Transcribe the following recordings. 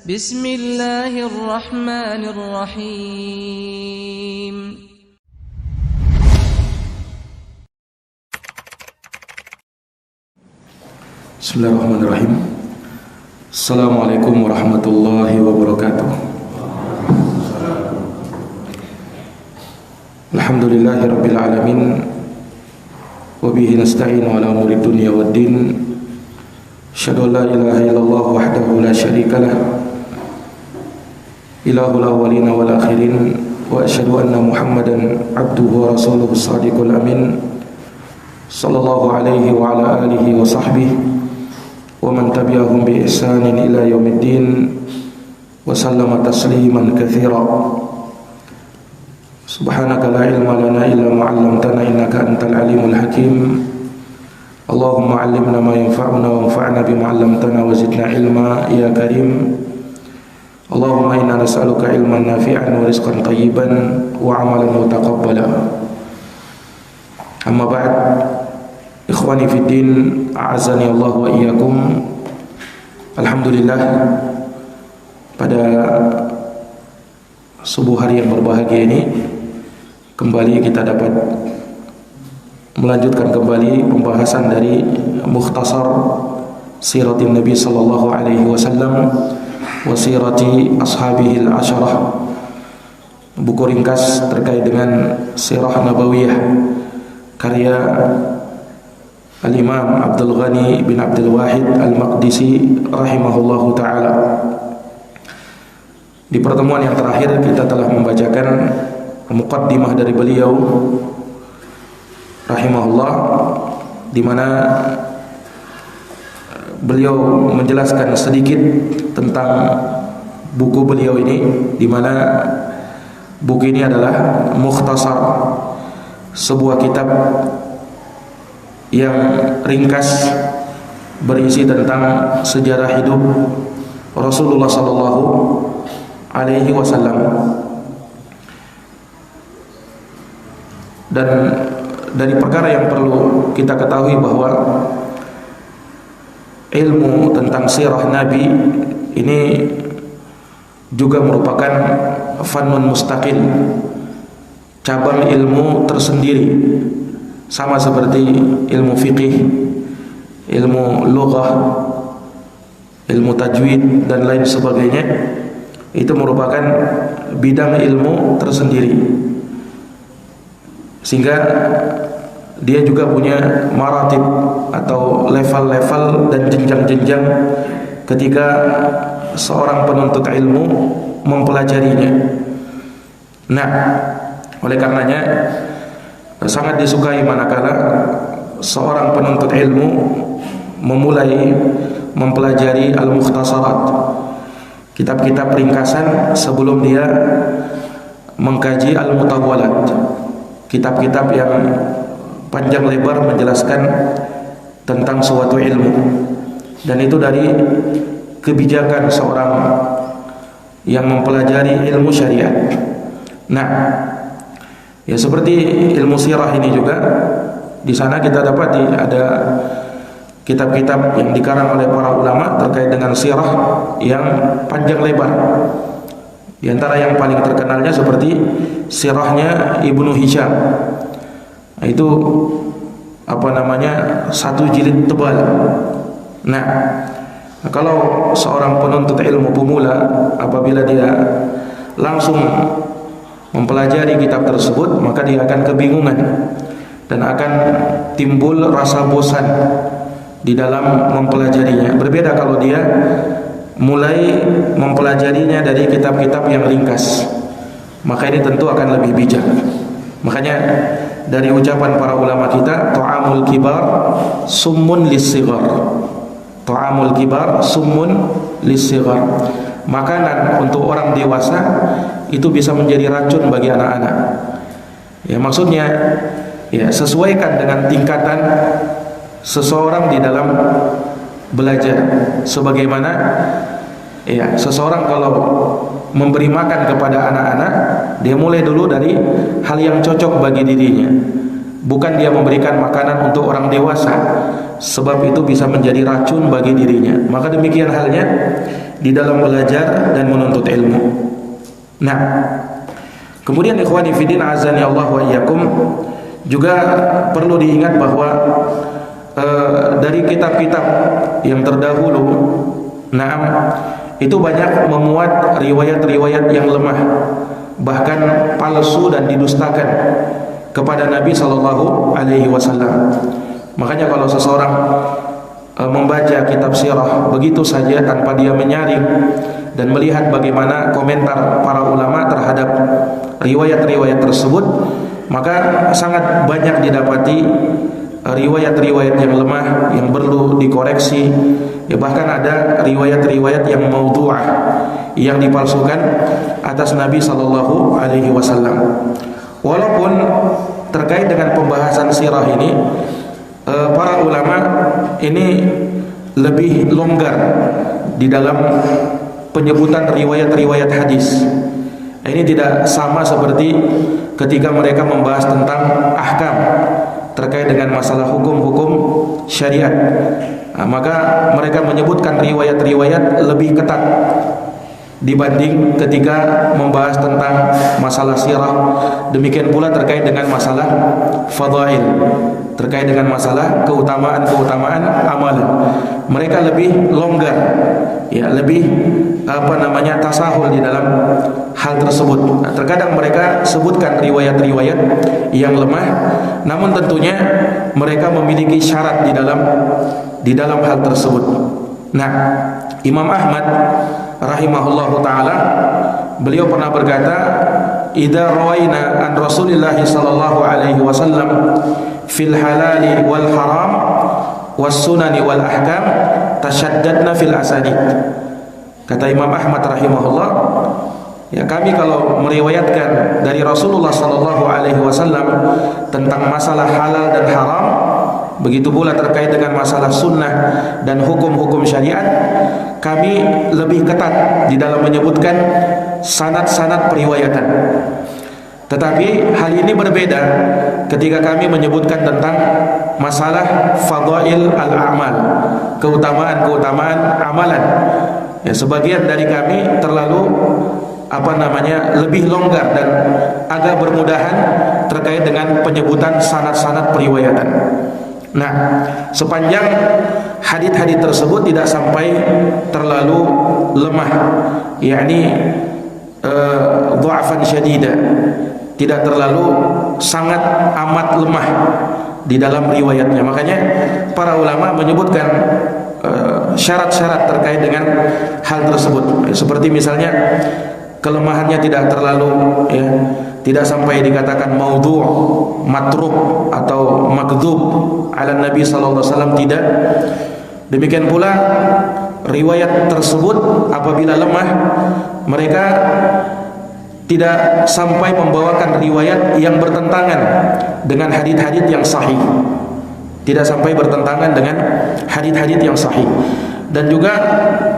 Bismillahirrahmanirrahim. Bismillahirrahmanirrahim. Assalamualaikum warahmatullahi wabarakatuh. Alhamdulillahirabbil alamin. Wa bihi nasta'inu ala umuri dunya waddin. Asyhadu an la ilaha illallah wahdahu la syarikalah. Ilahul awwalin wal akhirin. Wa asyhadu anna Muhammadan abduhu wa rasuluhu shadiqul amin. Sallallahu alaihi wa ala alihi wa sahbihi wa man tabi'ahum bi ihsanin ila yaumiddin wa sallama tasliman katsira. Subhanaka la ilma lana illa ma 'allamtana innaka antal alimul hakim. Allahumma 'allimna ma yanfa'una wanfa'na bima 'allamtana wa zidna ilma ya karim. Allahumma inna nas'aluka ilman nafi'an wa rizqan thayyiban wa 'amalan mutaqabbala. Amma ba'd. Ikhwani fid din, a'azani Allah wa iyyakum. Alhamdulillah, pada subuh hari yang berbahagia ini kembali kita dapat melanjutkan kembali pembahasan dari mukhtasar siratin Nabi sallallahu alaihi wasallam wa sirati ashabihil asyarah, buku ringkas terkait dengan sirah nabawiyah karya Al-Imam Abdul Ghani bin Abdul Wahid Al-Maqdisi rahimahullahu ta'ala. Di pertemuan yang terakhir kita telah membacakan muqaddimah dari beliau rahimahullah, di mana beliau menjelaskan sedikit tentang buku beliau ini, di mana buku ini adalah mukhtasar, sebuah kitab yang ringkas berisi tentang sejarah hidup Rasulullah sallallahu alaihi wasallam. Dan dari perkara yang perlu kita ketahui bahwa ilmu tentang sirah Nabi ini juga merupakan fannun mustaqil, cabang ilmu tersendiri, sama seperti ilmu fiqih, ilmu lughah, ilmu tajwid dan lain sebagainya. Itu merupakan bidang ilmu tersendiri, sehingga dia juga punya maratib atau level-level dan jenjang-jenjang ketika seorang penuntut ilmu mempelajarinya. Nah, oleh karenanya sangat disukai manakala seorang penuntut ilmu memulai mempelajari al-mukhtasarat, kitab-kitab ringkasan, sebelum dia mengkaji al-mutawwalat, kitab-kitab yang panjang lebar menjelaskan tentang suatu ilmu. Dan itu dari kebijakan seorang yang mempelajari ilmu syariat. Nah, ya seperti ilmu sirah ini juga, di sana kita dapati ada kitab-kitab yang dikarang oleh para ulama terkait dengan sirah yang panjang lebar. Di antara yang paling terkenalnya seperti sirahnya Ibnu Hisham. Itu satu jilid tebal. Nah, kalau seorang penuntut ilmu pemula apabila dia langsung mempelajari kitab tersebut, maka dia akan kebingungan dan akan timbul rasa bosan di dalam mempelajarinya. Berbeda kalau dia mulai mempelajarinya dari kitab-kitab yang ringkas, maka ini tentu akan lebih bijak. Makanya dari ucapan para ulama kita, ta'amul kibar summun lis-sighar. Ta'amul kibar summun lis-sighar. Makanan untuk orang dewasa itu bisa menjadi racun bagi anak-anak. Ya, maksudnya ya sesuaikan dengan tingkatan seseorang di dalam belajar. Sebagaimana ya seseorang kalau memberi makan kepada anak-anak, dia mulai dulu dari hal yang cocok bagi dirinya, bukan dia memberikan makanan untuk orang dewasa, sebab itu bisa menjadi racun bagi dirinya. Maka demikian halnya di dalam belajar dan menuntut ilmu. Nah, kemudian ikhwani fillah azani Allah wa iyyakum, juga perlu diingat bahwa dari kitab-kitab yang terdahulu, itu banyak memuat riwayat-riwayat yang lemah, bahkan palsu dan didustakan kepada Nabi sallallahu alaihi wasallam. Makanya kalau seseorang membaca kitab sirah begitu saja tanpa dia menyaring dan melihat bagaimana komentar para ulama terhadap riwayat-riwayat tersebut, maka sangat banyak didapati riwayat-riwayat yang lemah yang perlu dikoreksi. Ya, bahkan ada riwayat-riwayat yang maudhu'ah, yang dipalsukan atas Nabi sallallahu alaihi wasallam. Walaupun terkait dengan pembahasan sirah ini, para ulama ini lebih longgar di dalam penyebutan riwayat-riwayat hadis. Ini tidak sama seperti ketika mereka membahas tentang ahkam terkait dengan masalah hukum-hukum syariat. Maka mereka menyebutkan riwayat-riwayat lebih ketat dibanding ketika membahas tentang masalah sirah. Demikian pula terkait dengan masalah fadail, terkait dengan masalah keutamaan-keutamaan amalan. Mereka lebih longgar, ya, lebih tasahul di dalam hal tersebut. Terkadang mereka sebutkan riwayat-riwayat yang lemah, namun tentunya mereka memiliki syarat di dalam hal tersebut. Nah, Imam Ahmad rahimahullahu taala, beliau pernah berkata, "Idza rawaina an Rasulillah sallallahu alaihi wasallam fil halali wal haram was sunani wal ahkam tashaddadna fil asanid." Kata Imam Ahmad rahimahullah, ya, kami kalau meriwayatkan dari Rasulullah sallallahu alaihi wasallam tentang masalah halal dan haram, begitu pula terkait dengan masalah sunnah dan hukum-hukum syariat, kami lebih ketat di dalam menyebutkan sanad-sanad periwayatan. Tetapi hal ini berbeda ketika kami menyebutkan tentang masalah fadail al-a'mal, keutamaan-keutamaan amalan. Ya, sebagian dari kami terlalu lebih longgar dan agak bermudahan terkait dengan penyebutan sanad-sanad periwayatan. Nah, sepanjang hadits-hadits tersebut tidak sampai terlalu lemah, yakni dha'fan syadida, tidak terlalu sangat amat lemah di dalam riwayatnya. Makanya para ulama menyebutkan syarat-syarat terkait dengan hal tersebut. Seperti misalnya kelemahannya tidak terlalu, ya, tidak sampai dikatakan maudhu', matruk atau makdzub ala Nabi sallallahu alaihi wasallam, tidak. Demikian pula riwayat tersebut apabila lemah, mereka tidak sampai membawakan riwayat yang bertentangan dengan hadits-hadits yang sahih. Tidak sampai bertentangan dengan hadits-hadits yang sahih. Dan juga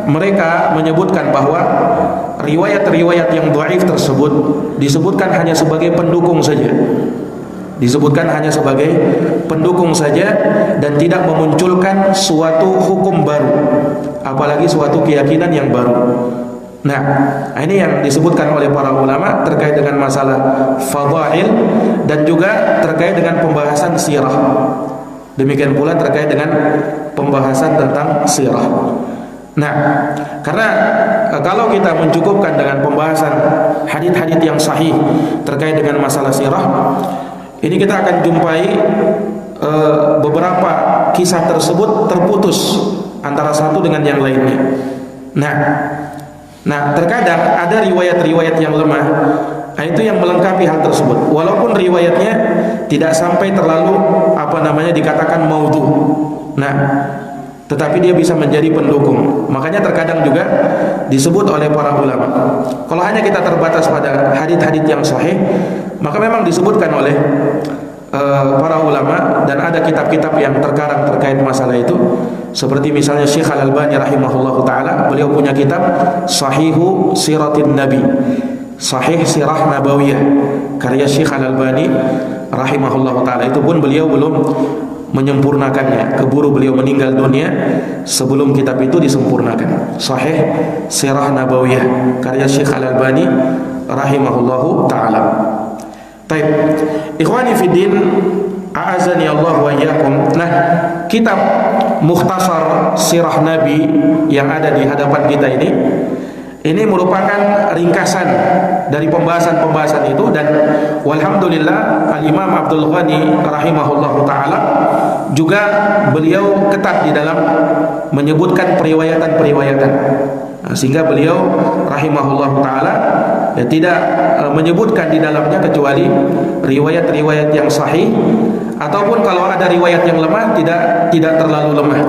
mereka menyebutkan bahwa riwayat-riwayat yang dhaif tersebut disebutkan hanya sebagai pendukung saja. Disebutkan hanya sebagai pendukung saja dan tidak memunculkan suatu hukum baru, apalagi suatu keyakinan yang baru. Nah, ini yang disebutkan oleh para ulama terkait dengan masalah fadail dan juga terkait dengan pembahasan sirah. Demikian pula terkait dengan pembahasan tentang sirah. Nah, karena kalau kita mencukupkan dengan pembahasan hadits-hadits yang sahih terkait dengan masalah sirah, ini kita akan jumpai beberapa kisah tersebut terputus antara satu dengan yang lainnya. Nah, terkadang ada riwayat-riwayat yang lemah, itu yang melengkapi hal tersebut. Walaupun riwayatnya tidak sampai terlalu dikatakan maudhu'. Nah, tetapi dia bisa menjadi pendukung. Makanya terkadang juga disebut oleh para ulama. Kalau hanya kita terbatas pada hadits-hadits yang sahih, maka memang disebutkan oleh para ulama dan ada kitab-kitab yang terkarang terkait masalah itu. Seperti misalnya Syekh Al-Albani rahimahullahu taala, beliau punya kitab Sahihu Siratin Nabi, Sahih Sirah Nabawiyah, karya Syekh Al-Albani rahimahullahu taala. Itu pun beliau belum menyempurnakannya. Keburu beliau meninggal dunia sebelum kitab itu disempurnakan. Sahih Sirah Nabawiyah karya Syekh Al-Albani rahimahullahu taala. Baik, ikhwani fiddin, a'azani Allah wa iyyakum. Nah, kitab Mukhtasar Sirah Nabi yang ada di hadapan kita ini merupakan ringkasan dari pembahasan-pembahasan itu, dan walhamdulillah Al-Imam Abdul Ghani rahimahullahu taala juga beliau ketat di dalam menyebutkan periwayatan-periwayatan. Sehingga beliau rahimahullahu taala tidak menyebutkan di dalamnya kecuali riwayat-riwayat yang sahih, ataupun kalau ada riwayat yang lemah tidak terlalu lemah,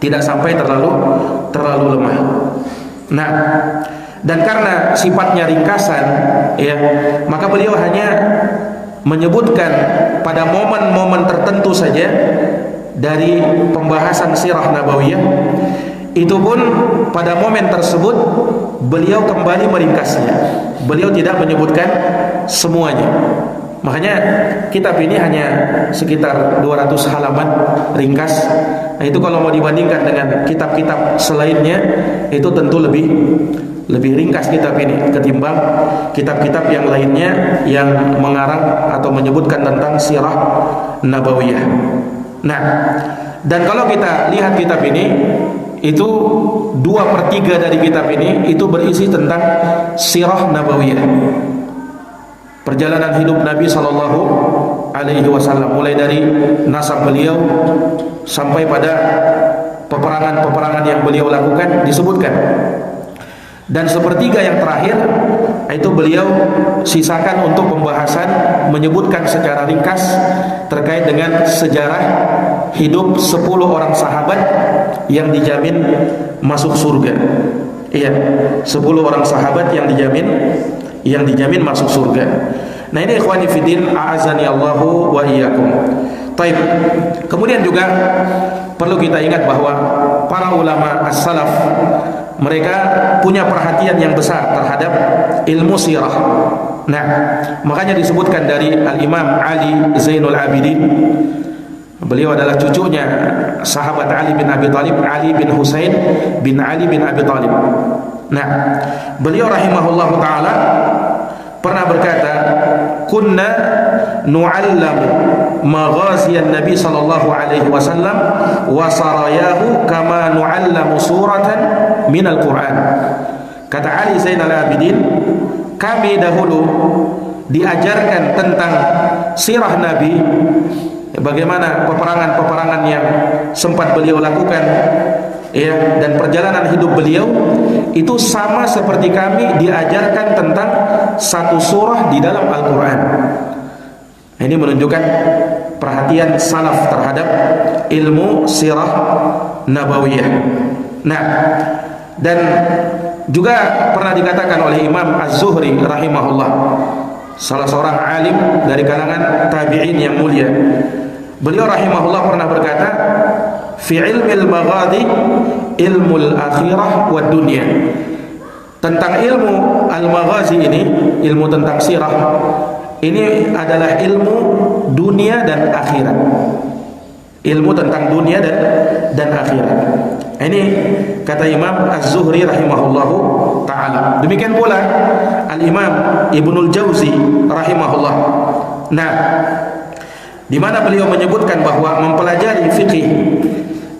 tidak sampai terlalu lemah. Nah, dan karena sifatnya ringkasan, ya, maka beliau hanya menyebutkan pada momen-momen tertentu saja dari pembahasan sirah nabawiyah. Itu pun pada momen tersebut beliau kembali meringkasnya. Beliau tidak menyebutkan semuanya. Makanya kitab ini hanya sekitar 200 halaman ringkas. Nah, itu kalau mau dibandingkan dengan kitab-kitab selainnya, itu tentu lebih ringkas kitab ini ketimbang kitab-kitab yang lainnya yang mengarang atau menyebutkan tentang sirah nabawiyah. Nah, dan kalau kita lihat kitab ini, itu 2/3 dari kitab ini itu berisi tentang sirah nabawiyah, perjalanan hidup Nabi Sallallahu Alaihi Wasallam, mulai dari nasab beliau sampai pada peperangan-peperangan yang beliau lakukan disebutkan. Dan 1/3 yang terakhir itu beliau sisakan untuk pembahasan, menyebutkan secara ringkas terkait dengan sejarah hidup 10 orang sahabat yang dijamin masuk surga. Iya, 10 orang sahabat yang dijamin masuk surga. Nah, ini ikhwani fiddin, a'azani Allahu wa iyyakum. Taib. Kemudian juga perlu kita ingat bahwa para ulama as-salaf mereka punya perhatian yang besar terhadap ilmu sirah. Nah, makanya disebutkan dari Al-Imam Ali Zainul Abidin. Beliau adalah cucunya sahabat Ali bin Abi Thalib, Ali bin Husain bin Ali bin Abi Thalib. Nah, beliau rahimahullahu taala pernah berkata, "Kunna nu'allamu maghaziyan Nabi sallallahu alaihi wasallam wa sarayahu kama nu'allamu suratan minal Qur'an." Kata Ali Zainal Abidin, kami dahulu diajarkan tentang sirah Nabi, bagaimana peperangan-peperangan yang sempat beliau lakukan, ya, dan perjalanan hidup beliau itu sama seperti kami diajarkan tentang satu surah di dalam Al-Quran. Ini menunjukkan perhatian salaf terhadap ilmu sirah nabawiyah. Nah, dan juga pernah dikatakan oleh Imam Az-Zuhri rahimahullah, salah seorang alim dari kalangan tabi'in yang mulia. Beliau rahimahullah pernah berkata, fi ilmil maghadi ilmul akhirah wa dunya. Tentang ilmu al-maghazi ini, ilmu tentang sirah, ini adalah ilmu dunia dan akhirat. Ilmu tentang dunia dan akhirat. Ini kata Imam Az-Zuhri rahimahullahu taala. Demikian pula Al-Imam Ibnul Jauzi rahimahullah. Nah, di mana beliau menyebutkan bahwa mempelajari fikih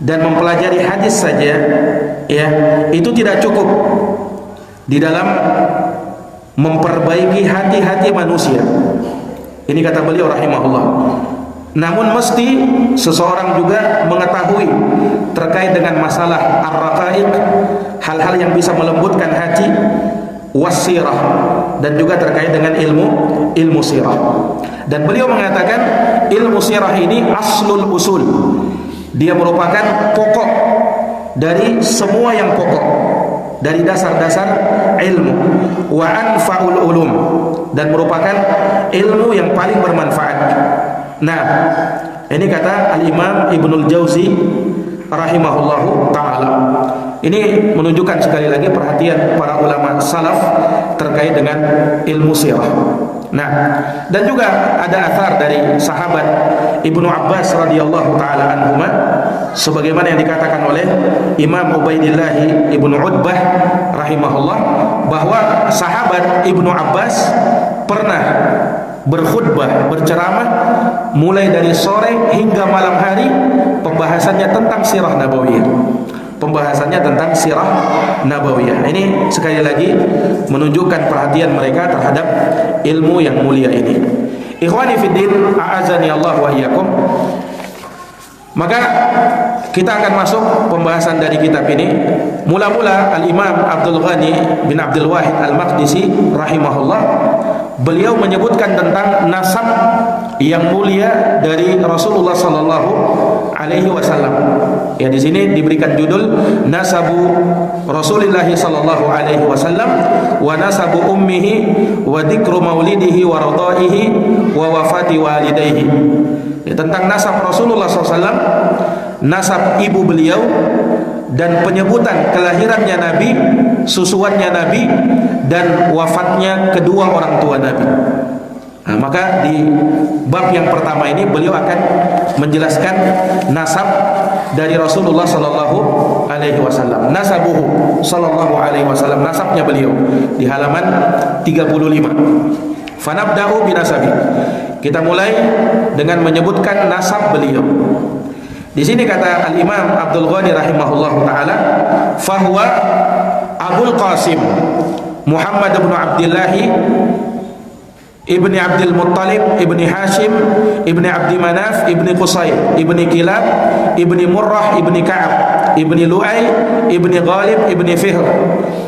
dan mempelajari hadis saja, ya, itu tidak cukup di dalam memperbaiki hati-hati manusia. Ini kata beliau rahimahullah. Namun mesti seseorang juga mengetahui terkait dengan masalah ar-raqaiq, hal-hal yang bisa melembutkan hati, wasirah, dan juga terkait dengan ilmu sirah. Dan beliau mengatakan ilmu sirah ini aslul usul. Dia merupakan pokok dari semua yang pokok, dari dasar-dasar ilmu, wa anfa'ul ulum, dan merupakan ilmu yang paling bermanfaat. Nah, ini kata Al-Imam Ibnul Jauzi rahimahullahu ta'ala. Ini menunjukkan sekali lagi perhatian para ulama salaf terkait dengan ilmu sirah. Nah, dan juga ada athar dari sahabat Ibnu Abbas radhiyallahu taala anhuma sebagaimana yang dikatakan oleh Imam Ubaidillah Ibnu Utbah rahimahullah, bahwa sahabat Ibnu Abbas pernah berkhutbah, berceramah mulai dari sore hingga malam hari, pembahasannya tentang sirah nabawiyah. Pembahasannya tentang sirah nabawiyah. Ini sekali lagi menunjukkan perhatian mereka terhadap ilmu yang mulia ini. Ikhwani fiddin, a'azani Allah wa iyyakum. Maka kita akan masuk pembahasan dari kitab ini. Mula-mula Al-Imam Abdul Ghani bin Abdul Wahid Al-Maqdisi rahimahullah, beliau menyebutkan tentang nasab yang mulia dari Rasulullah sallallahu alaihi wasallam. Ya, di sini diberikan judul Nasabu Rasulillah sallallahu alaihi wasallam wa nasabu ummihi wa dzikru maulidihi wa radaihi wa wafati walidayhi. Ya, tentang nasab Rasulullah SAW, nasab ibu beliau, dan penyebutan kelahirannya Nabi, susuannya Nabi, dan wafatnya kedua orang tua Nabi. Nah, maka di bab yang pertama ini beliau akan menjelaskan nasab dari Rasulullah sallallahu alaihi wasallam. Nasabuhu sallallahu alaihi wasallam, nasabnya beliau di halaman 35. Fanabda'u binasabi. Kita mulai dengan menyebutkan nasab beliau. Di sini kata Al-Imam Abdul Ghani rahimahullahu taala, fahuwa Abul Qasim Muhammad bin Abdullah ibni Abdul Muttalib ibni Hashim ibni Abdi Manaf ibni Qusay ibni Kilab ibni Murrah ibni Ka'ab ibni Lu'ay ibni Ghalib ibni Fihr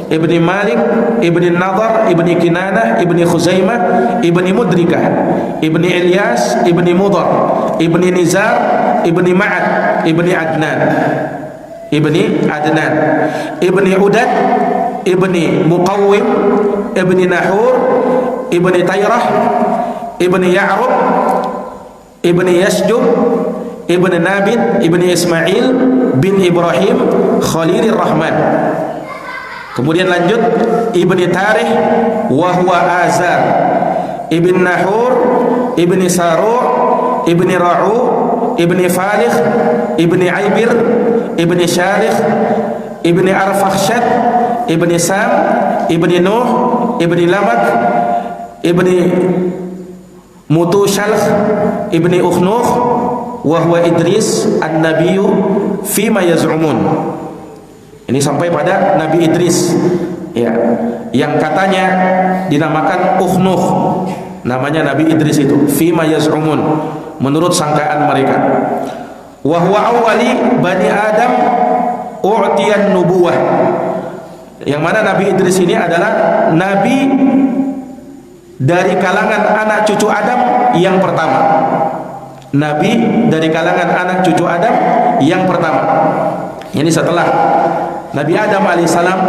ibni Malik ibni Nadar ibni Kinanah ibni Khuzaimah ibni Mudrikah ibni Ilyas ibni Mudar ibni Nizar ibni Ma'ad ibni Adnan ibni Udad ibni Muqawwim ibni Nahur ibni Tayrah ibni Ya'rub ibni Yasjub ibni Nabit ibni Ismail bin Ibrahim Khalilur Rahman. Kemudian lanjut ibni Tarih wa huwa Azar ibni Nahur ibni Saru' ibni Ra'u ibni Falikh ibni Aibir ibni Sharikh ibni Arfakhshad ibni Sam ibni Nuh ibni Lamak ibni Mutushalkh ibni Ukhnukh wa huwa Idris an-nabiyyu fima yaz'umun. Ini sampai pada Nabi Idris, ya, yang katanya dinamakan Ukhnukh. Namanya Nabi Idris itu fima yaz'umun, menurut sangkaan mereka. Wa huwa awwali bani Adam u'tiyan nubuwah. Yang mana Nabi Idris ini adalah nabi dari kalangan anak cucu Adam yang pertama. Nabi dari kalangan anak cucu Adam yang pertama. Ini setelah Nabi Adam alaihissalam,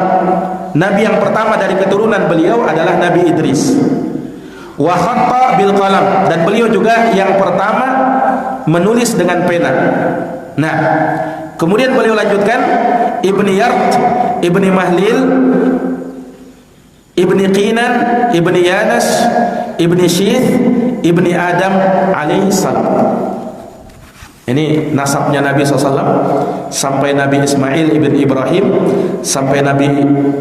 nabi yang pertama dari keturunan beliau adalah Nabi Idris. Wa khatta bil qalam, dan beliau juga yang pertama menulis dengan pena. Nah, kemudian beliau lanjutkan ibni Yard, ibni Mahlil, ibni Qinan, ibni Yanas, ibni Syith, ibni Adam alaihissalam. Ini nasabnya Nabi SAW sampai Nabi Ismail ibn Ibrahim, sampai Nabi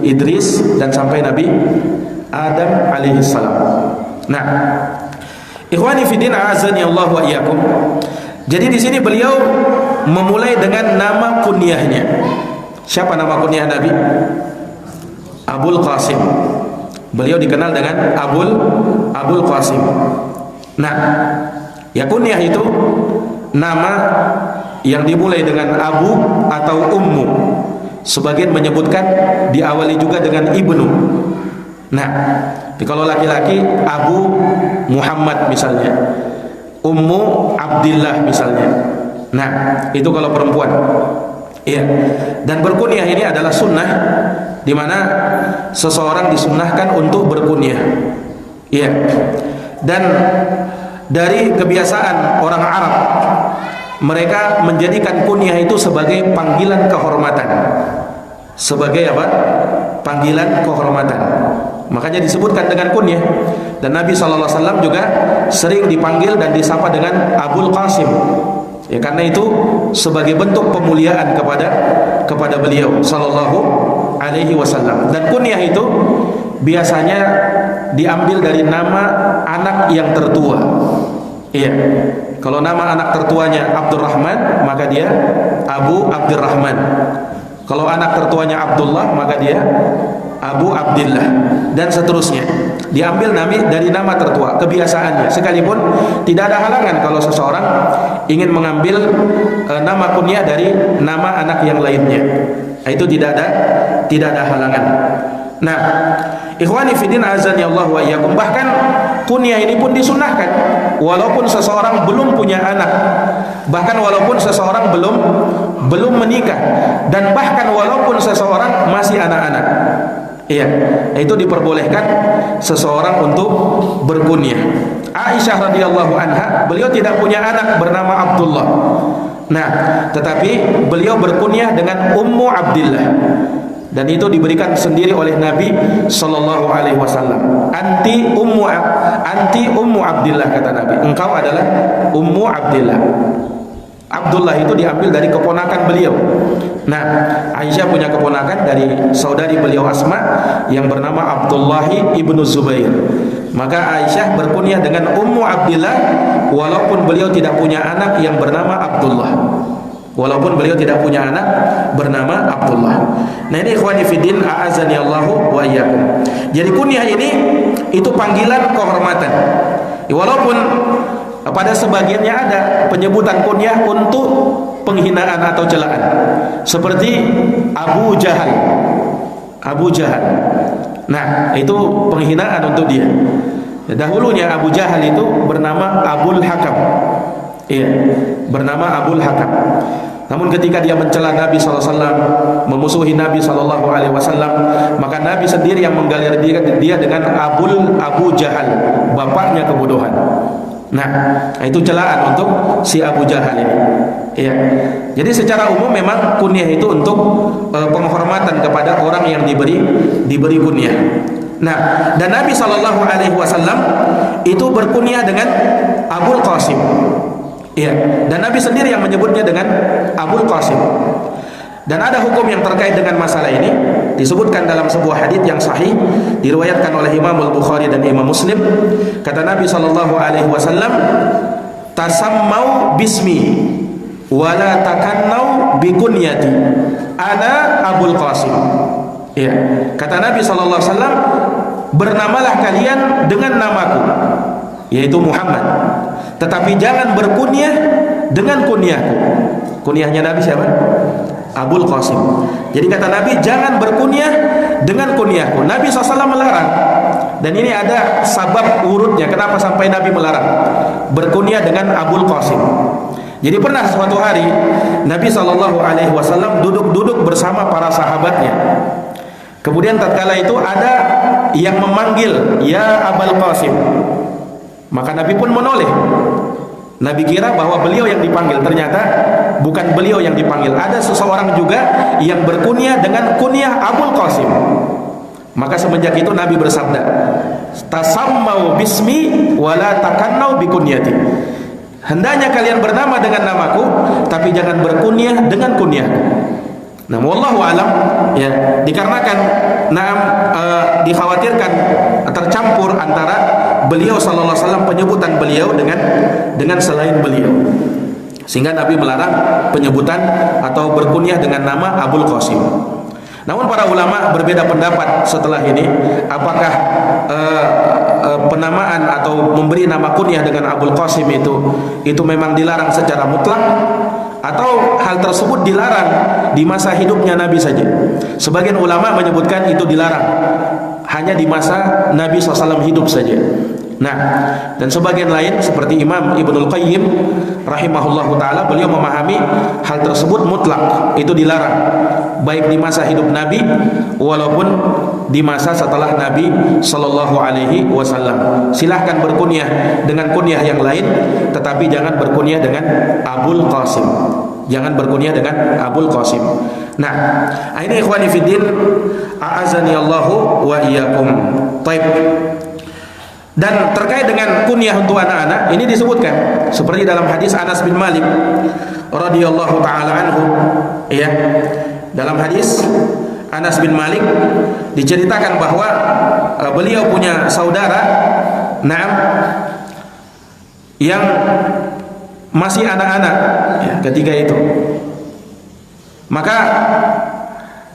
Idris, dan sampai Nabi Adam alaihissalam. Nah, ikhwani fiddin, a'azani Allah wa iyyakum. Jadi di sini beliau memulai dengan nama kunyahnya. Siapa nama kunyah Nabi? Abul Qasim. Beliau dikenal dengan Abul Qasim. Nah, ya kunyah itu nama yang dimulai dengan abu atau ummu. Sebagian menyebutkan diawali juga dengan ibnu. Nah, kalau laki-laki Abu Muhammad misalnya, Ummu Abdillah misalnya. Nah, itu kalau perempuan. Iya. Dan berkunyah ini adalah sunnah, di mana seseorang disunnahkan untuk berkunyah. Iya. Dan dari kebiasaan orang Arab, mereka menjadikan kunyah itu sebagai panggilan kehormatan. Sebagai apa? Panggilan kehormatan. Makanya disebutkan dengan kunyah. Dan Nabi SAW juga sering dipanggil dan disapa dengan Abul Qasim. Ya, karena itu sebagai bentuk pemuliaan kepada beliau sallallahu alaihi wasallam. Dan kunyah itu biasanya diambil dari nama anak yang tertua. Iya. Kalau nama anak tertuanya Abdurrahman, maka dia Abu Abdurrahman. Kalau anak tertuanya Abdullah, maka dia Abu Abdillah, dan seterusnya. Diambil dari nama tertua, kebiasaannya. Sekalipun tidak ada halangan kalau seseorang ingin mengambil nama kunyah dari nama anak yang lainnya. Itu tidak ada halangan. Nah, ikhwani fiddin azani Allah wa iyyakum, bahkan kunyah ini pun disunnahkan walaupun seseorang belum punya anak, bahkan walaupun seseorang belum menikah, dan bahkan walaupun seseorang masih anak-anak. Iya, itu diperbolehkan seseorang untuk berkunyah. Aisyah radhiyallahu anha, beliau tidak punya anak bernama Abdullah. Nah, tetapi beliau berkunyah dengan Ummu Abdillah. Dan itu diberikan sendiri oleh Nabi sallallahu alaihi wasallam. Anti ummu Abdillah, kata Nabi. Engkau adalah Ummu Abdillah. Abdullah itu diambil dari keponakan beliau. Nah, Aisyah punya keponakan dari saudari beliau Asma yang bernama Abdullah ibnu Zubair. Maka Aisyah berkunyah dengan Ummu Abdillah walaupun beliau tidak punya anak yang bernama Abdullah. Walaupun beliau tidak punya anak bernama Abdullah. Nah, ini ikhwani fiddin a'azani Allahu wa iyyakum. Jadi kunyah ini itu panggilan kehormatan. Walaupun pada sebagiannya ada penyebutan kunyah untuk penghinaan atau celaan. Seperti Abu Jahal. Abu Jahal. Nah, itu penghinaan untuk dia. Dahulunya Abu Jahal itu bernama Abul Hakam. Iya, bernama Abul Hakam. Namun ketika dia mencela Nabi SAW, memusuhi Nabi SAW, maka Nabi sendiri yang menggalir dia dengan Abu Jahal, bapaknya kebodohan. Nah, itu celaan untuk si Abu Jahal ini. Iya. Jadi secara umum memang kunyah itu untuk penghormatan kepada orang yang diberi kunyah. Nah, dan Nabi SAW itu berkunyah dengan Abul Qasim. Iya, dan Nabi sendiri yang menyebutnya dengan Abul Qasim. Dan ada hukum yang terkait dengan masalah ini disebutkan dalam sebuah hadits yang sahih diriwayatkan oleh Imam Al-Bukhari dan Imam Muslim. Kata Nabi sallallahu alaihi wasallam, "Tasammau bismi wa la takannau bi kunyati. Ana Abul Qasim." Ya, kata Nabi sallallahu alaihi wasallam, "Bernamalah kalian dengan namaku, yaitu Muhammad. Tetapi jangan berkunyah dengan kunyahku." Kunyahnya Nabi siapa? Abul Qasim. Jadi kata Nabi, jangan berkunyah dengan kunyahku. Nabi SAW melarang. Dan ini ada sabab urutnya kenapa sampai Nabi melarang berkunyah dengan Abul Qasim. Jadi pernah suatu hari Nabi SAW duduk bersama para sahabatnya. Kemudian tatkala itu ada yang memanggil, "Ya Abul Qasim." Maka Nabi pun menoleh. Nabi kira bahwa beliau yang dipanggil, ternyata bukan beliau yang dipanggil. Ada seseorang juga yang berkunyah dengan kunyah Abul Qasim. Maka semenjak itu Nabi bersabda, "Tasammau bismi wa la takannau bi kunyati." Hendaknya kalian bernama dengan namaku, tapi jangan berkunyah dengan kunyahku. Nah, wallahu alam, ya, dikarenakan dikhawatirkan tercampur antara beliau sallallahu alaihi wasallam, penyebutan beliau dengan selain beliau, sehingga Nabi melarang penyebutan atau berkunyah dengan nama Abul Qasim. Namun para ulama berbeda pendapat setelah ini, apakah penamaan atau memberi nama kunyah dengan Abul Qasim itu memang dilarang secara mutlak, atau hal tersebut dilarang di masa hidupnya Nabi saja. Sebagian ulama menyebutkan itu dilarang hanya di masa Nabi SAW hidup saja. Nah, dan sebagian lain seperti Imam Ibnul Qayyim rahimahullahu taala, beliau memahami hal tersebut mutlak, itu dilarang baik di masa hidup Nabi walaupun di masa setelah Nabi sallallahu alaihi wasallam. Silahkan berkunyah dengan kunyah yang lain, tetapi jangan berkunyah dengan Abul Qasim. Jangan berkunyah dengan Abul Qasim. Nah, ini ikhwani fiddin, a'azani Allahu wa iyyakum. Baik. Dan terkait dengan kunyah untuk anak-anak, ini disebutkan seperti dalam hadis Anas bin Malik radhiyallahu taala anhu, ya. Dalam hadis Anas bin Malik diceritakan bahwa beliau punya saudara, yang masih anak-anak, ya, ketika itu. Maka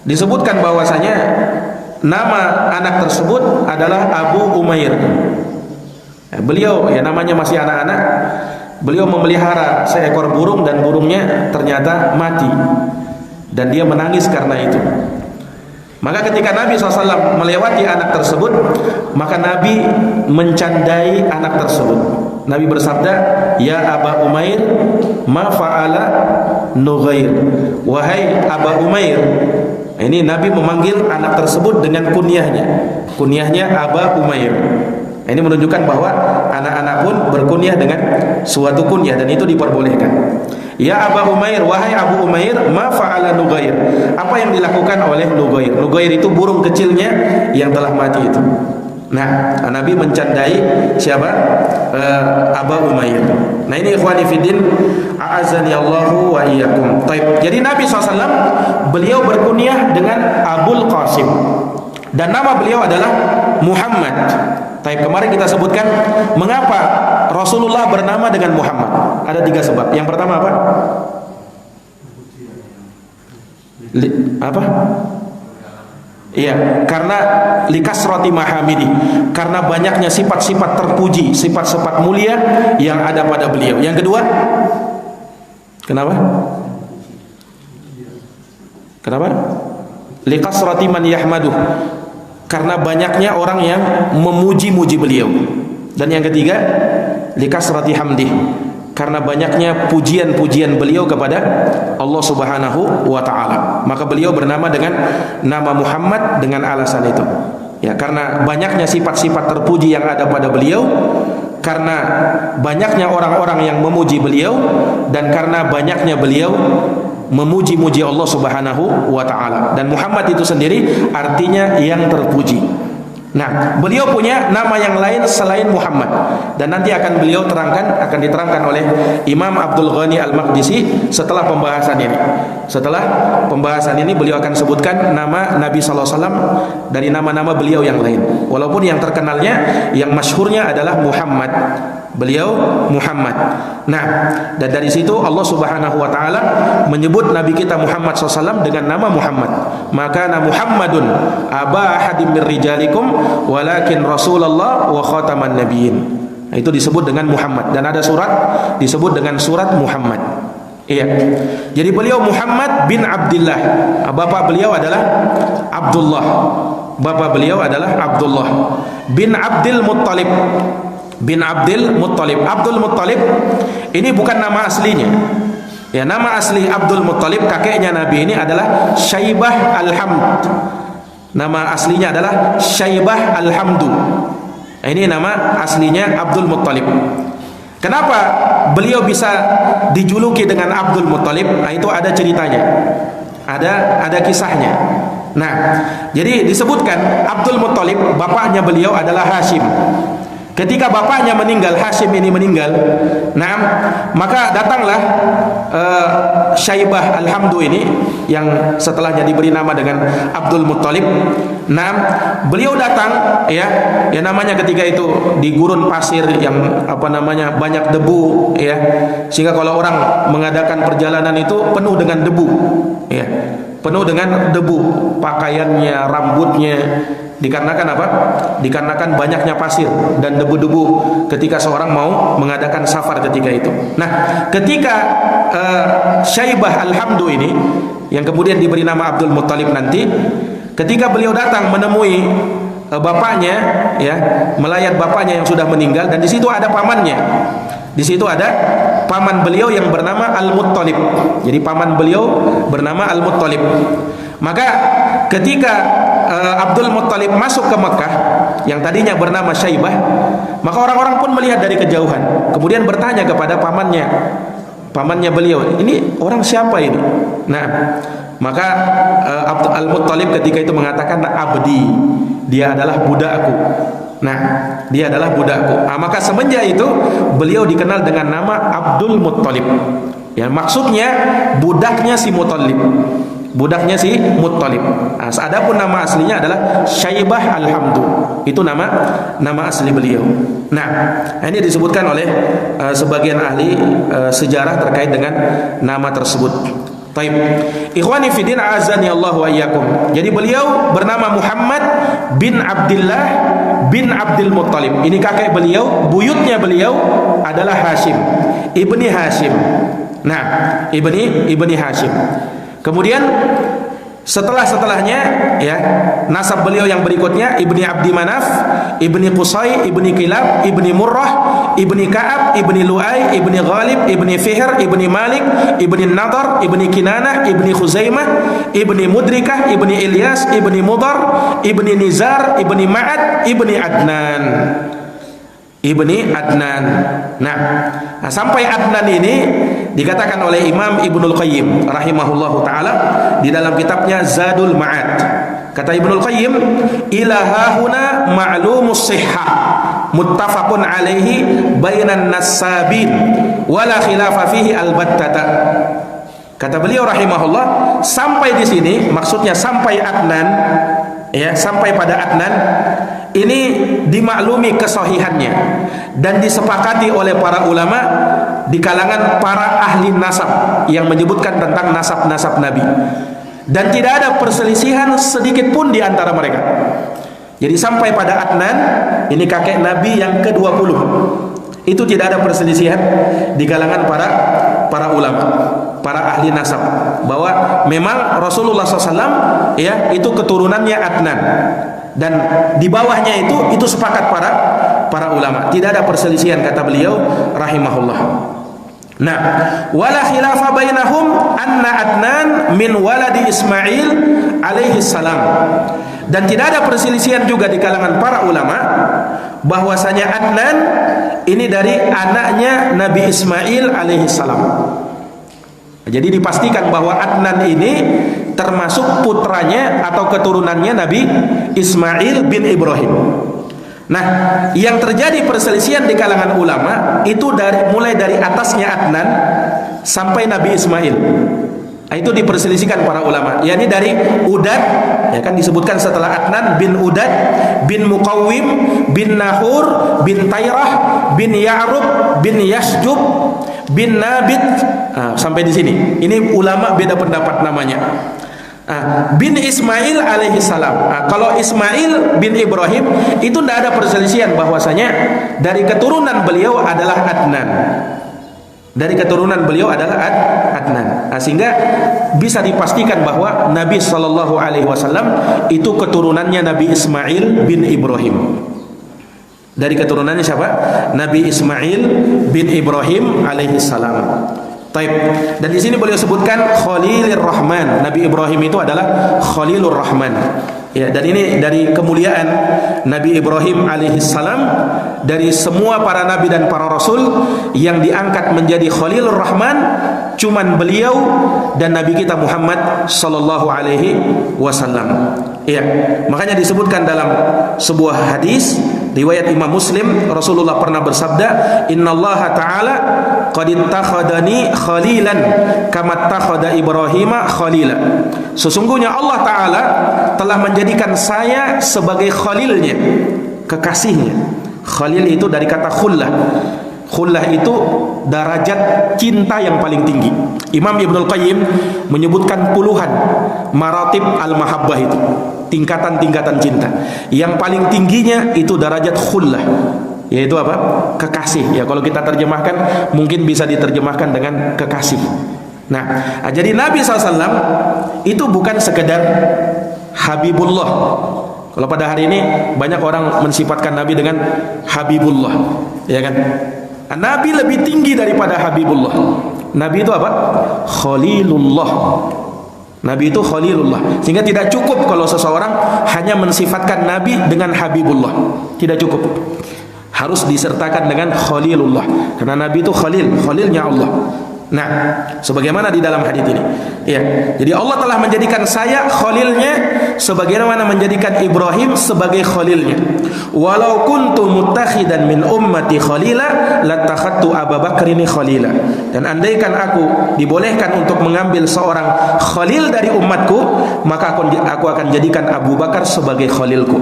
disebutkan bahwasanya nama anak tersebut adalah Abu Umair. Beliau, ya, namanya masih anak-anak. Beliau memelihara seekor burung dan burungnya ternyata mati dan dia menangis karena itu. Maka ketika Nabi SAW melewati anak tersebut, maka Nabi mencandai anak tersebut. Nabi bersabda, "Ya Aba Umair, ma fa'ala Nughair." Wahai Aba Umair. Ini Nabi memanggil anak tersebut dengan kunyahnya. Kunyahnya Aba Umair. Ini menunjukkan bahwa anak-anak pun berkunyah dengan suatu kunyah dan itu diperbolehkan. Ya Aba Umair, wahai Abu Umair, ma fa'ala Nughair. Apa yang dilakukan oleh Nughair? Nughair itu burung kecilnya yang telah mati itu. Nah, Nabi mencandai siapa? Aba Umair. Nah, ini ikhwani fiddin, a'azani Allahu wa iyyakum. Taib. Jadi Nabi SAW beliau berkunyah dengan Abul Qasim dan nama beliau adalah Muhammad. Taib. Kemarin kita sebutkan mengapa Rasulullah bernama dengan Muhammad. Ada 3 sebab. Yang pertama apa? Apa? Iya, karena likasrati mahamidi, karena banyaknya sifat-sifat terpuji, sifat-sifat mulia yang ada pada beliau. Yang kedua, kenapa? Kenapa? Likasrati man yahmaduh, karena banyaknya orang yang memuji-muji beliau. Dan yang ketiga, likasrati hamdih, karena banyaknya pujian-pujian beliau kepada Allah Subhanahu wa taala. Maka beliau bernama dengan nama Muhammad dengan alasan itu. Ya, karena banyaknya sifat-sifat terpuji yang ada pada beliau, karena banyaknya orang-orang yang memuji beliau, dan karena banyaknya beliau memuji-muji Allah Subhanahu wa taala. Dan Muhammad itu sendiri artinya yang terpuji. Nah, beliau punya nama yang lain selain Muhammad dan nanti akan beliau terangkan, akan diterangkan oleh Imam Abdul Ghani Al-Maqdisi setelah pembahasan ini. Setelah pembahasan ini beliau akan sebutkan nama Nabi sallallahu alaihi wasallam dari nama-nama beliau yang lain. Walaupun yang terkenalnya, yang masyhurnya adalah Muhammad. Beliau Muhammad. Nah, dan dari situ Allah Subhanahu wa taala menyebut Nabi kita Muhammad SAW dengan nama Muhammad. Maka Muhammadun aba ahadim mir rijalikum walakin Rasulullah wa khataman nabiyyin. Itu disebut dengan Muhammad dan ada surat disebut dengan surat Muhammad. Iya. Jadi beliau Muhammad bin Abdullah. Bapak beliau adalah Abdullah. Bapak beliau adalah Abdullah bin Abdul Muttalib. Bin Abdul Muttalib. Abdul Muttalib ini bukan nama aslinya. Ya, nama asli Abdul Muttalib kakeknya Nabi ini adalah Syaibah Al-Hamd. Nama aslinya adalah Syaibah Al-Hamdu. Ini nama aslinya Abdul Muttalib. Kenapa beliau bisa dijuluki dengan Abdul Muttalib? Nah, itu ada ceritanya. Ada kisahnya. Nah, jadi disebutkan Abdul Muttalib bapaknya beliau adalah Hashim. Ketika bapaknya meninggal, Hashim ini meninggal, maka datanglah Syaibah Al-Hamdu ini yang setelahnya diberi nama dengan Abdul Muttalib. Beliau datang, ya namanya ketika itu di gurun pasir yang banyak debu, ya, sehingga kalau orang mengadakan perjalanan itu penuh dengan debu, ya, penuh dengan debu, pakaiannya, rambutnya. Dikarenakan apa? Dikarenakan banyaknya pasir dan debu-debu ketika seorang mau mengadakan safar ketika itu. Nah, ketika Syaibah Al-Hamdu ini yang kemudian diberi nama Abdul Muttalib nanti, ketika beliau datang menemui bapaknya, ya, melayat bapaknya yang sudah meninggal, dan di situ ada pamannya. Di situ ada paman beliau yang bernama Al-Muttalib. Jadi paman beliau bernama Al-Muttalib. Maka ketika Abdul Muttalib masuk ke Mekah yang tadinya bernama Syaibah, maka orang-orang pun melihat dari kejauhan, kemudian bertanya kepada pamannya beliau, ini orang siapa ini? Nah, Maka Al-Muttalib ketika itu mengatakan abdi, dia adalah budakku. Nah, dia adalah budakku. Maka semenjak itu beliau dikenal dengan nama Abdul Muttalib. Ya, maksudnya budaknya si Muttalib. Budaknya si Muttalib. Adapun nama aslinya adalah Syaibah Al-Hamdu. Itu nama asli beliau. Nah, ini disebutkan oleh sebagian ahli sejarah terkait dengan nama tersebut. Taib. Ikhwani fi din, azani Allah wa iyyakum. Jadi beliau bernama Muhammad bin Abdullah bin Abdul Muttalib. Ini kakek beliau, buyutnya beliau adalah Hashim, ibni Hashim. Nah, ibni Hashim. Kemudian setelahnya ya, nasab beliau yang berikutnya ibni Abdi Manaf, ibni Qusay, ibni Kilab, ibni Murrah, ibni Ka'ab, ibni Lu'ay, ibni Ghalib, ibni Fihr, ibni Malik, ibni Nadar, ibni Kinanah, ibni Khuzaimah, ibni Mudrikah, ibni Ilyas, ibni Mudar, ibni Nizar, ibni Ma'ad, ibni Adnan. Nah, sampai Adnan ini dikatakan oleh Imam Ibnul Qayyim rahimahullahu taala di dalam kitabnya Zadul Ma'ad. Kata Ibnul Qayyim, ilahahuna ma'lumus sihhah muttafaqun alaihi bainan nasabin wala khilafa fihi albattata. Kata beliau rahimahullah, sampai di sini maksudnya sampai Adnan, ya, sampai pada Adnan ini dimaklumi kesahihannya dan disepakati oleh para ulama di kalangan para ahli nasab yang menyebutkan tentang nasab-nasab Nabi, dan tidak ada perselisihan sedikit pun di antara mereka. Jadi sampai pada Adnan, ini kakek Nabi yang ke-20, itu tidak ada perselisihan di kalangan para ulama, para ahli nasab, bahwa memang Rasulullah SAW ya itu keturunannya Adnan, dan di bawahnya itu sepakat para ulama, tidak ada perselisihan, kata beliau rahimahullah. Nah, wala khilafa bainahum anna Adnan min waladi Ismail alaihi salam. Dan tidak ada perselisihan juga di kalangan para ulama bahwasanya Adnan ini dari anaknya Nabi Ismail alaihi salam. Jadi dipastikan bahwa Adnan ini termasuk putranya atau keturunannya Nabi Ismail bin Ibrahim. Nah, yang terjadi perselisihan di kalangan ulama itu mulai dari atasnya Adnan sampai Nabi Ismail. Itu diperselisihkan para ulama. Yakni dari Udad, ya kan disebutkan setelah Adnan, bin Udad, bin Muqawwim, bin Nahur, bin Tayrah, bin Ya'rub, bin Yasjub, bin Nabit. Sampai di sini. Ini ulama beda pendapat namanya. Bin Ismail alaihi salam. Kalau Ismail bin Ibrahim itu tidak ada perselisihan bahwasanya dari keturunan beliau adalah Adnan. Dari keturunan beliau adalah Adnan. Sehingga bisa dipastikan bahwa Nabi sallallahu alaihi wasallam itu keturunannya Nabi Ismail bin Ibrahim. Dari keturunannya siapa? Nabi Ismail bin Ibrahim alaihi salam. Taib. Dan di sini beliau sebutkan Khalilur Rahman. Nabi Ibrahim itu adalah Khalilur Rahman. Ya, dan ini dari kemuliaan Nabi Ibrahim alaihissalam, dari semua para nabi dan para rasul yang diangkat menjadi Khalilur Rahman cuman beliau dan Nabi kita Muhammad sallallahu alaihi wasallam. Ya, makanya disebutkan dalam sebuah hadis riwayat Imam Muslim, Rasulullah pernah bersabda, "Innallaha ta'ala qad ittakhadani khalilan kama ittakhadha Ibrahima khalila." Sesungguhnya Allah Ta'ala telah menjadikan saya sebagai khalilnya, kekasihnya. Khalil itu dari kata khullah. Khullah itu darajat cinta yang paling tinggi. Imam Ibnul Qayyim menyebutkan puluhan maratib al-mahabbah itu, tingkatan-tingkatan cinta. Yang paling tingginya itu darajat khullah, yaitu apa? Kekasih. Ya, kalau kita terjemahkan mungkin bisa diterjemahkan dengan kekasih. Nah, jadi Nabi SAW itu bukan sekedar Habibullah. Kalau pada hari ini banyak orang mensifatkan Nabi dengan Habibullah, ya kan? Nabi lebih tinggi daripada Habibullah. Nabi itu apa? Khalilullah. Nabi itu Khalilullah. Sehingga tidak cukup kalau seseorang hanya mensifatkan Nabi dengan Habibullah. Tidak cukup. Harus disertakan dengan Khalilullah. Karena Nabi itu Khalil, Khalilnya Allah. Nah, sebagaimana di dalam hadis ini. Ya, jadi Allah telah menjadikan saya khalilnya sebagaimana menjadikan Ibrahim sebagai khalilnya. Walau kuntu muttakhidan min ummati khalila latakhadtu Abu Bakrin khalila. Dan andaikan aku dibolehkan untuk mengambil seorang khalil dari umatku, maka aku akan jadikan Abu Bakar sebagai khalilku.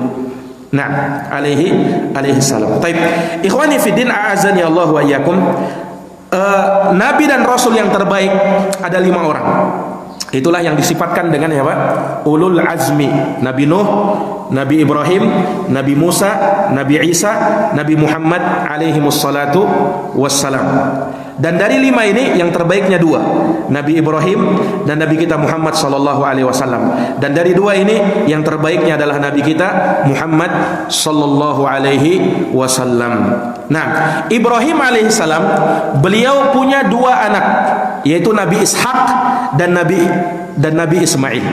Nah, alaihi salam. Baik, ikhwani fiddin, a'azani Allah wa iyyakum. Nabi dan Rasul yang terbaik ada 5 orang. Itulah yang disifatkan dengan apa? Ulul azmi. Nabi Nuh, Nabi Ibrahim, Nabi Musa, Nabi Isa, Nabi Muhammad alaihi wassalatu wassalam. Dan dari 5 ini yang terbaiknya 2, Nabi Ibrahim dan Nabi kita Muhammad sallallahu alaihi wasallam. Dan dari 2 ini yang terbaiknya adalah Nabi kita Muhammad sallallahu alaihi wasallam. Nah, Ibrahim alaihi salam, beliau punya 2 anak, yaitu Nabi Ishak dan Nabi Ismail.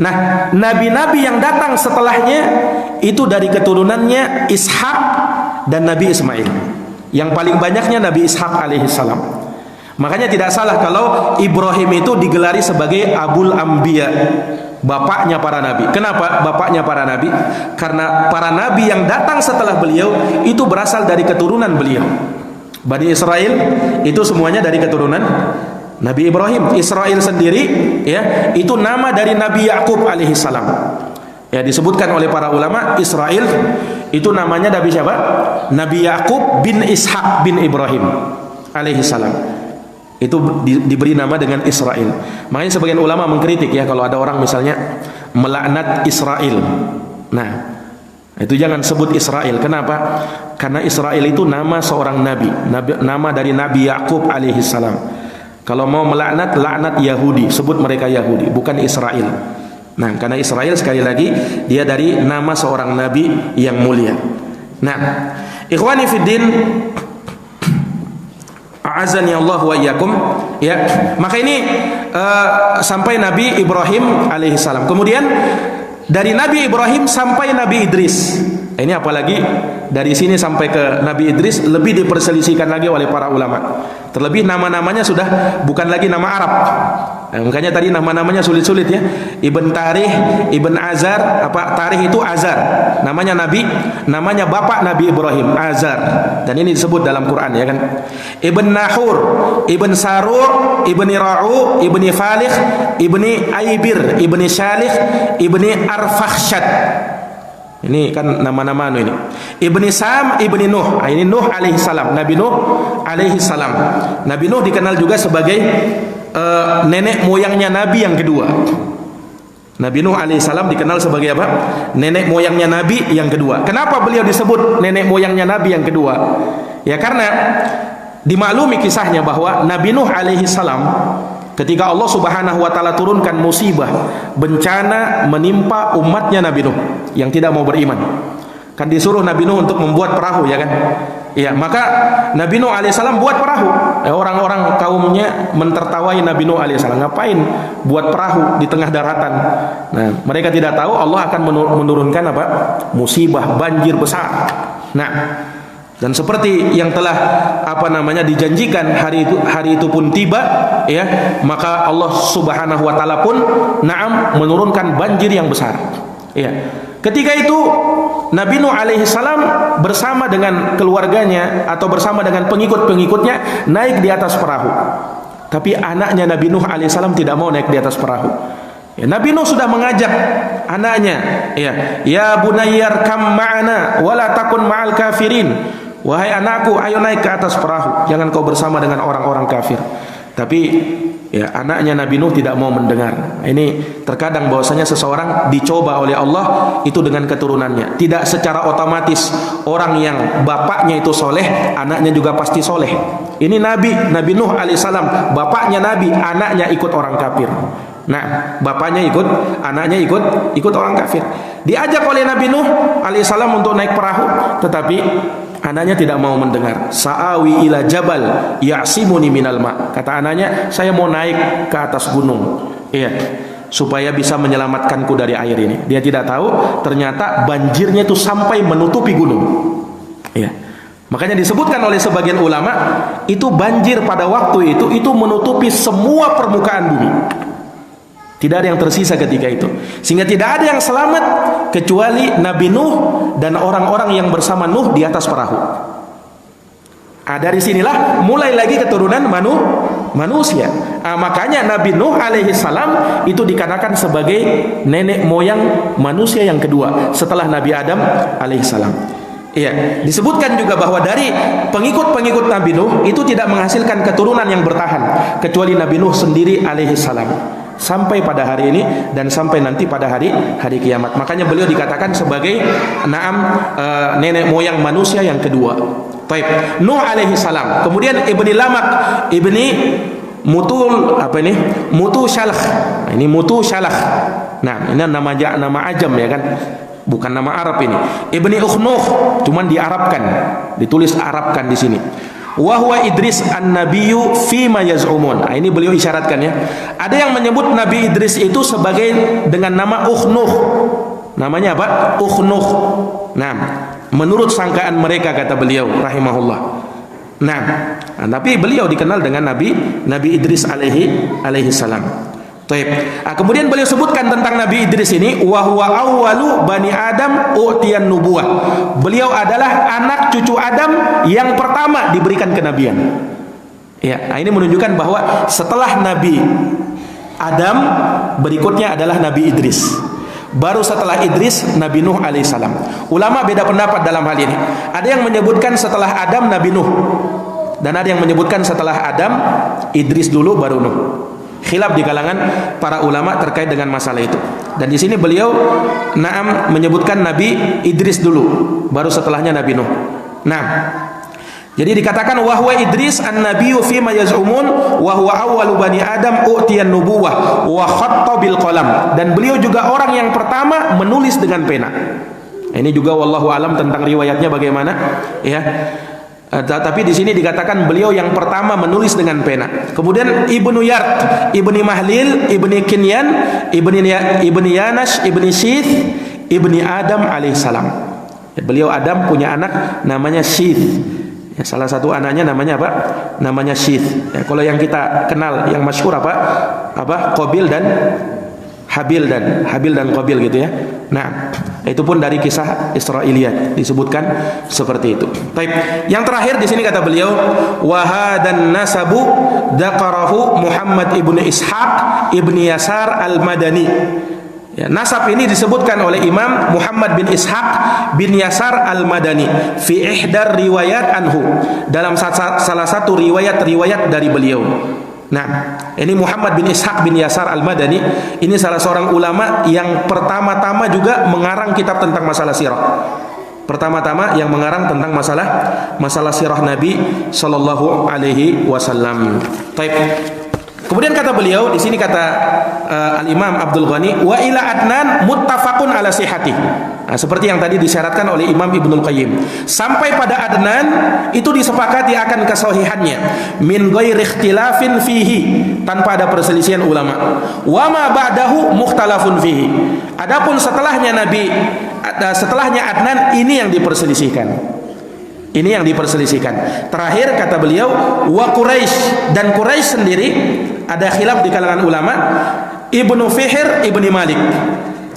Nah, nabi-nabi yang datang setelahnya itu dari keturunannya Ishak dan Nabi Ismail. Yang paling banyaknya Nabi Ishak alaihi salam. Makanya tidak salah kalau Ibrahim itu digelari sebagai Abul Anbiya, bapaknya para nabi. Kenapa bapaknya para nabi? Karena para nabi yang datang setelah beliau itu berasal dari keturunan beliau. Bani Israel itu semuanya dari keturunan Nabi Ibrahim. Israel sendiri ya, itu nama dari Nabi Yakub alaihi salam. Ya, disebutkan oleh para ulama Israel itu namanya Nabi siapa? Nabi Yakub bin Ishak bin Ibrahim alaihi salam. Itu diberi nama dengan Israel. Makanya sebagian ulama mengkritik ya kalau ada orang misalnya melaknat Israel. Nah, itu jangan sebut Israel. Kenapa? Karena Israel itu nama seorang nabi, nama dari Nabi Yakub alaihi salam. Kalau mau melaknat, laknat Yahudi, sebut mereka Yahudi, bukan Israel. Nah, karena Israel sekali lagi dia dari nama seorang nabi yang mulia. Nah, ikhwani fiddin, a'azani Allah wa iyyakum, ya. Maka ini sampai Nabi Ibrahim alaihi salam. Kemudian dari Nabi Ibrahim sampai Nabi Idris. Ini apalagi dari sini sampai ke Nabi Idris lebih diperselisihkan lagi oleh para ulama. Terlebih nama-namanya sudah bukan lagi nama Arab. Makanya tadi nama-namanya sulit-sulit ya. Ibn Tarih, Ibn Azar, Tarih itu Azar. Namanya Nabi, namanya bapak Nabi Ibrahim, Azar. Dan ini disebut dalam Quran ya kan. Ibn Nahur, Ibn Saru', Ibn Ra'u, Ibn Falih, Ibn Aibir, Ibn Shalih, Ibn Arfakhshad. Ini kan nama-nama ini. Ibni Sam, Ibni Nuh. Ini Nuh alaihi salam, Nabi Nuh alaihi salam. Nabi Nuh dikenal juga sebagai nenek moyangnya Nabi yang kedua. Nabi Nuh alaihi salam dikenal sebagai apa? Nenek moyangnya Nabi yang kedua. Kenapa beliau disebut nenek moyangnya Nabi yang kedua? Ya karena dimaklumi kisahnya bahwa Nabi Nuh alaihi salam ketika Allah Subhanahu wa taala turunkan musibah, bencana menimpa umatnya Nabi Nuh yang tidak mau beriman. Kan disuruh Nabi Nuh untuk membuat perahu ya kan? Ya, maka Nabi Nuh alaihissalam buat perahu. Orang-orang kaumnya mentertawai Nabi Nuh alaihissalam. Ngapain buat perahu di tengah daratan? Nah, mereka tidak tahu Allah akan menurunkan apa? Musibah, banjir besar. Nah, dan seperti yang telah dijanjikan hari itu pun tiba ya, maka Allah Subhanahu wa taala pun menurunkan banjir yang besar. Ya. Ketika itu Nabi Nuh alaihi salam bersama dengan keluarganya atau bersama dengan pengikut-pengikutnya naik di atas perahu. Tapi anaknya Nabi Nuh alaihi salam tidak mau naik di atas perahu. Ya, Nabi Nuh sudah mengajak anaknya, ya bunayyar kam ma'ana wala takun ma'al kafirin. Wahai anakku, ayo naik ke atas perahu, jangan kau bersama dengan orang-orang kafir. Tapi ya, anaknya Nabi Nuh tidak mau mendengar. Ini terkadang bahwasanya seseorang dicoba oleh Allah itu dengan keturunannya. Tidak secara otomatis orang yang bapaknya itu soleh, anaknya juga pasti soleh. Ini Nabi Nuh alaihissalam, bapaknya Nabi, anaknya ikut orang kafir. Nah, bapaknya ikut, anaknya ikut orang kafir. Diajak oleh Nabi Nuh alaihissalam untuk naik perahu, tetapi anaknya tidak mau mendengar. Sa'awi ila jabal ya'simuni minal ma. Kata anaknya, saya mau naik ke atas gunung. Iya, supaya bisa menyelamatkanku dari air ini. Dia tidak tahu ternyata banjirnya itu sampai menutupi gunung. Iya. Makanya disebutkan oleh sebagian ulama, itu banjir pada waktu itu menutupi semua permukaan bumi. Tidak ada yang tersisa ketika itu. Sehingga tidak ada yang selamat kecuali Nabi Nuh dan orang-orang yang bersama Nuh di atas perahu. Dari sinilah mulai lagi keturunan manusia. Makanya Nabi Nuh alaihi salam itu dikatakan sebagai nenek moyang manusia yang kedua setelah Nabi Adam alaihi salam. Iya, disebutkan juga bahwa dari pengikut-pengikut Nabi Nuh itu tidak menghasilkan keturunan yang bertahan kecuali Nabi Nuh sendiri alaihi salam, sampai pada hari ini dan sampai nanti pada hari kiamat. Makanya beliau dikatakan sebagai nenek moyang manusia yang kedua. Baik, Nuh alaihi salam. Kemudian Ibni Lamak, Ibni Mutu Shalakh. Ini Mutu Shalakh. Nah, ini nama ajam ya kan? Bukan nama Arab ini. Ibni Ukhnuh, cuman diarabkan, ditulis Arabkan di sini. Wa huwa Idris an-nabiyyu fima yaz'umun. Nah, ini beliau isyaratkan ya. Ada yang menyebut Nabi Idris itu sebagai dengan nama Ukhnuh. Namanya apa? Ukhnuh. Nah, menurut sangkaan mereka kata beliau rahimahullah. Nah, tapi beliau dikenal dengan Nabi Idris alaihi salam. Kemudian beliau sebutkan tentang Nabi Idris ini, wa huwa awwalu bani Adam u'tiyan nubuwah. Beliau adalah anak cucu Adam yang pertama diberikan kenabian. Ya, ini menunjukkan bahwa setelah Nabi Adam berikutnya adalah Nabi Idris. Baru setelah Idris Nabi Nuh alaihissalam. Ulama beda pendapat dalam hal ini. Ada yang menyebutkan setelah Adam Nabi Nuh, dan ada yang menyebutkan setelah Adam Idris dulu baru Nuh. Khilaf di kalangan para ulama terkait dengan masalah itu. Dan di sini beliau menyebutkan Nabi Idris dulu, baru setelahnya Nabi Nuh. Nah, jadi dikatakan wa huwa Idris an-nabiyyu fi ma yaz'umun wa huwa awwalu bani Adam u'tiyan nubuwah wa khatta bil qalam. Dan beliau juga orang yang pertama menulis dengan pena. Ini juga wallahu alam tentang riwayatnya bagaimana, ya. Tapi di sini dikatakan beliau yang pertama menulis dengan pena. Kemudian Ibnu Yard, Ibni Mahlil, Ibni Kinyan, Ibni Yanash, Ibni Syith, Ibni Adam alaihissalam. Beliau Adam punya anak namanya Syith. Ya, salah satu anaknya namanya apa? Namanya Syith. Ya, kalau yang kita kenal yang masyhur apa? Qabil dan Habil dan Qabil gitu ya. Nah, itu pun dari kisah Israiliyat disebutkan seperti itu. Baik. Yang terakhir di sini kata beliau, wa hadan nasabu dzakarahu Muhammad ibnu Ishaq ibni Yasar al-Madani. Ya, nasab ini disebutkan oleh Imam Muhammad bin Ishaq bin Yasar al-Madani fi ihdar riwayat anhu, dalam salah satu riwayat dari beliau. Nah, ini Muhammad bin Ishaq bin Yasar al-Madani, ini salah seorang ulama yang pertama-tama juga mengarang kitab tentang masalah sirah. Pertama-tama yang mengarang tentang masalah sirah Nabi sallallahu alaihi wasallam. Baik. Kemudian kata beliau, di sini kata Al-Imam Abdul Ghani, wa ila Adnan muttafaqun ala sihhati. Nah, seperti yang tadi disyaratkan oleh Imam Ibnul Qayyim. Sampai pada Adnan itu disepakati akan kesahihannya min ghairi ikhtilafin fihi, tanpa ada perselisihan ulama. Wa ma ba'dahu mukhtalafun fihi. Adapun setelahnya Adnan ini yang diperselisihkan. Ini yang diperselisihkan. Terakhir kata beliau, wa Quraisy, dan Quraisy sendiri ada khilaf di kalangan ulama. Ibnu Fihr, Ibni Malik.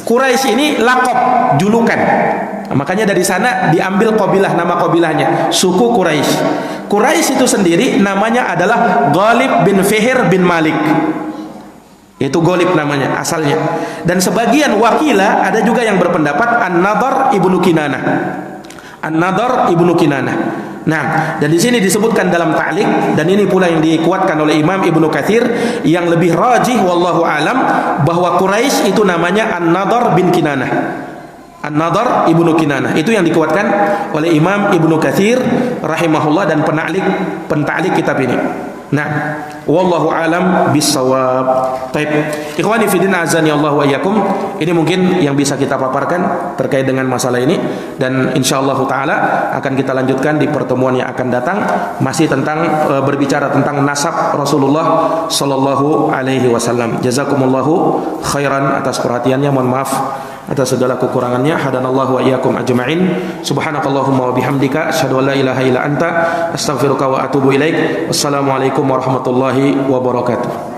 Quraisy ini laqab, julukan. Makanya dari sana diambil qabilah, nama qabilahnya, suku Quraisy. Quraisy itu sendiri namanya adalah Ghalib bin Fihr bin Malik. Itu Ghalib namanya asalnya. Dan sebagian wakilah ada juga yang berpendapat An-Nadhr ibnu Kinanah. An-Nadhr ibnu Kinanah. Nah, dan di sini disebutkan dalam ta'liq, dan ini pula yang dikuatkan oleh Imam Ibnu Katsir, yang lebih rajih wallahu alam, bahwa Quraisy itu namanya An-Nadhr bin Kinanah. An-Nadhr ibnu Kinanah itu yang dikuatkan oleh Imam Ibnu Katsir rahimahullah dan penta'liq kitab ini. Nah, wallahu alam bissawab. Baik, ikhwani fillah azani Allah wa iyyakum, ini mungkin yang bisa kita paparkan terkait dengan masalah ini, dan insyaallah taala akan kita lanjutkan di pertemuan yang akan datang, masih tentang berbicara tentang nasab Rasulullah sallallahu alaihi wasallam. Jazakumullahu khairan atas perhatiannya. Mohon maaf atas segala kekurangannya. Hadanallahu wa iyyakum ajma'in. Subhanakallahumma wa bihamdika asyhadu an la ilaha illa anta astaghfiruka wa atubu ilaik. Wassalamualaikum warahmatullahi wabarakatuh.